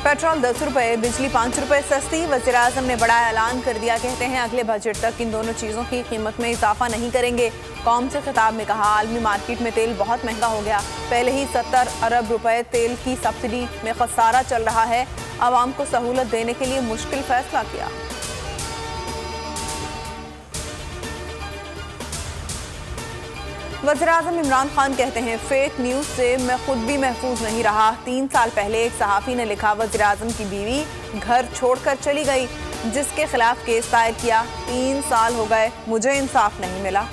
Petrol 10 रुपये, बिजली 5 रुपये सस्ती। वज़ीर-ए-आज़म ने बड़ा ऐलान कर दिया। कहते हैं अगले बजट तक इन दोनों चीज़ों की कीमत में इजाफा नहीं करेंगे। कौम से खिताब में कहा, आलमी मार्केट में तेल बहुत महंगा हो गया। पहले ही 70 अरब रुपए तेल की सब्सिडी में खसारा चल रहा है। आवाम को सहूलत देने के लिए मुश्किल फैसला किया। वज़ीर-ए-आज़म इमरान खान कहते हैं, फेक न्यूज़ से मैं खुद भी महफूज नहीं रहा। 3 साल पहले एक सहाफ़ी ने लिखा, वज़ीर-ए-आज़म की बीवी घर छोड़कर चली गई, जिसके खिलाफ केस दायर किया। 3 साल हो गए, मुझे इंसाफ नहीं मिला।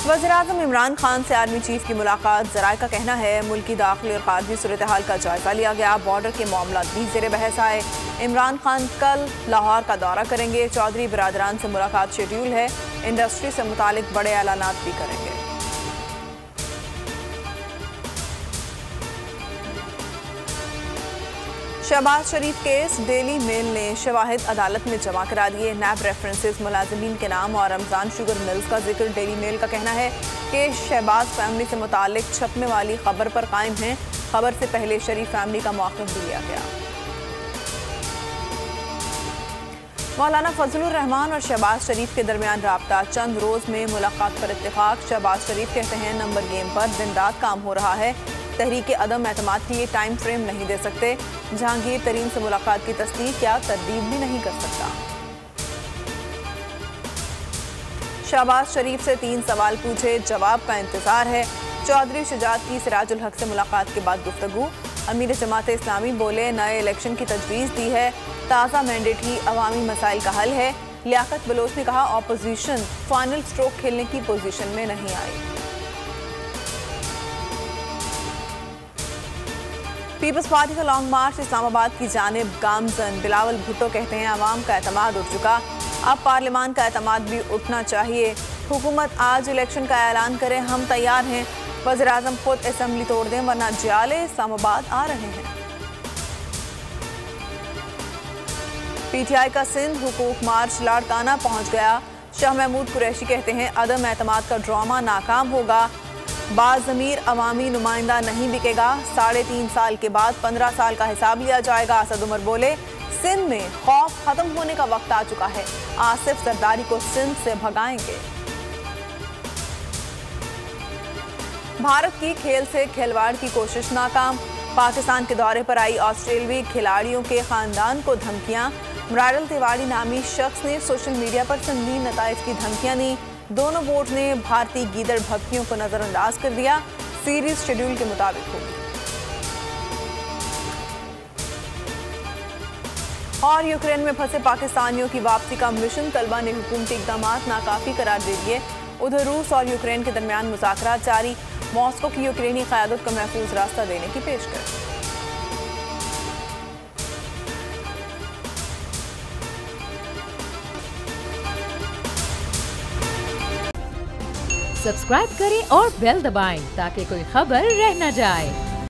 वज़ीर-ए-आज़म इमरान खान से आर्मी चीफ की मुलाकात। ज़राए का कहना है, मुल्की दाखिली और खारजी सूरत हाल का जायजा लिया गया। बॉर्डर के मामला भी ज़ेर बहस आए। इमरान खान कल लाहौर का दौरा करेंगे। चौधरी बिरादरान से मुलाकात शेड्यूल है। इंडस्ट्री से मुतालिक बड़े ऐलानात भी करेंगे। शहबाज शरीफ केस। डेली मेल ने शवाहिद अदालत में जमा करा दिए। नैब रेफरेंसेस मुलाजिमीन के नाम और रमजान शुगर मिल्स का जिक्र। डेली मेल का कहना है कि शहबाज फैमिली से मुतालिक छपने वाली खबर पर कायम है। खबर से पहले शरीफ फैमिली का मौक़िफ़ भी लिया गया। मौलाना फजलुर रहमान और शहबाज शरीफ के दरमियान राब्ता। चंद रोज़ में मुलाकात पर इत्तेफाक। शहबाज शरीफ कहते हैं, नंबर गेम पर दिन रात काम हो रहा है। तहरीक अदम एतमाद के लिए टाइम फ्रेम नहीं दे सकते। जहांगीर तरीन से मुलाकात की तस्दीक या तरदीद भी नहीं कर सकता। शहबाज शरीफ से 3 सवाल पूछे, जवाब का इंतजार है। चौधरी शुजात की सिराजुल हक से मुलाकात के बाद गुफ्तगू। अमीर जमात इस्लामी बोले, नए इलेक्शन की तजवीज़ दी है। ताज़ा मैंडेट ही अवामी मसाइल का हल है। लियाकत बलोच ने कहा, ऑपोजिशन फाइनल स्ट्रोक खेलने की पोजीशन में नहीं आई। पीपल्स पार्टी का लॉन्ग मार्च इस्लामाबाद की जानिब गामजन। बिलावल भुट्टो कहते हैं, अवाम का एतमाद उठ चुका, अब पार्लियामान का एतमाद भी उठना चाहिए। हुकूमत आज इलेक्शन का ऐलान करे, हम तैयार हैं। वज़ीर-ए-आज़म खुद असेंबली तोड़ दें, वरना जियाले इस्लामाबाद आ रहे हैं। पीटीआई का सिंध हुकूक मार्च लाड़काना पहुंच गया। शाह महमूद कुरैशी कहते हैं, अदम एतमाद का ड्रामा नाकाम होगा। बाज़मीर अवामी नुमाइंदा नहीं बिकेगा। 3.5 साल के बाद 15 साल का हिसाब लिया जाएगा। असद उमर बोले, सिंध में खौफ खत्म होने का वक्त आ चुका है। आसिफ जरदारी को सिंध से भगाएंगे। भारत की खेल से खिलवाड़ की कोशिश नाकाम। पाकिस्तान के दौरे पर आई ऑस्ट्रेलियाई खिलाड़ियों के खानदान को धमकियां। मुरारिल तिवारी नामी शख्स ने सोशल मीडिया पर संगीन नताइज की धमकियां दी। दोनों बोर्ड ने भारतीय गीदड़ भक्तियों को नजरअंदाज कर दिया। सीरीज शेड्यूल के मुताबिक होगी। और यूक्रेन में फंसे पाकिस्तानियों की वापसी का मिशन। तलबा ने हुकूमती इक़दाम नाकाफी करार दे दिए। उधर रूस और यूक्रेन के दरमियान मुज़ाकरात जारी। मॉस्को की यूक्रेनी क़यादत को महफूज रास्ता देने की पेशकश। सब्सक्राइब करें और बेल दबाएं ताकि कोई खबर रह न जाए।